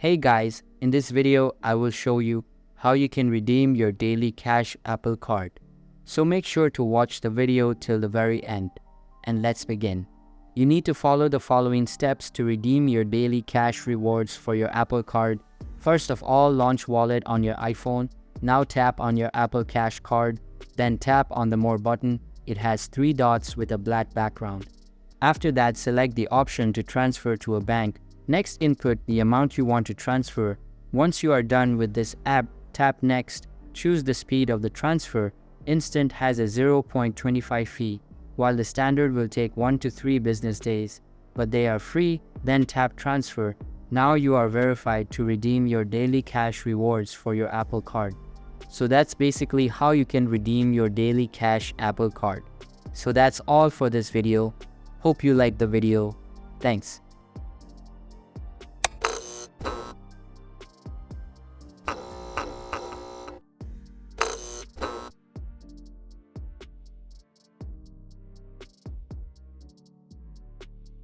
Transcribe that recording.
Hey guys, in this video I will show you how you can redeem your daily cash Apple Card. So make sure to watch the video till the very end. And let's begin. You need to follow the following steps to redeem your daily cash rewards for your Apple Card. First of all, launch Wallet on your iPhone. Now tap on your Apple Cash card. Then tap on the More button. It has 3 dots with a black background. After that, select the option to transfer to a bank. Next, input the amount you want to transfer. Once you are done with this app, tap Next. Choose the speed of the transfer. Instant has a 0.25 fee, while the standard will take 1 to 3 business days. But they are free, then tap Transfer. Now you are verified to redeem your daily cash rewards for your Apple Card. So that's basically how you can redeem your daily cash Apple Card. So that's all for this video. Hope you liked the video. Thanks.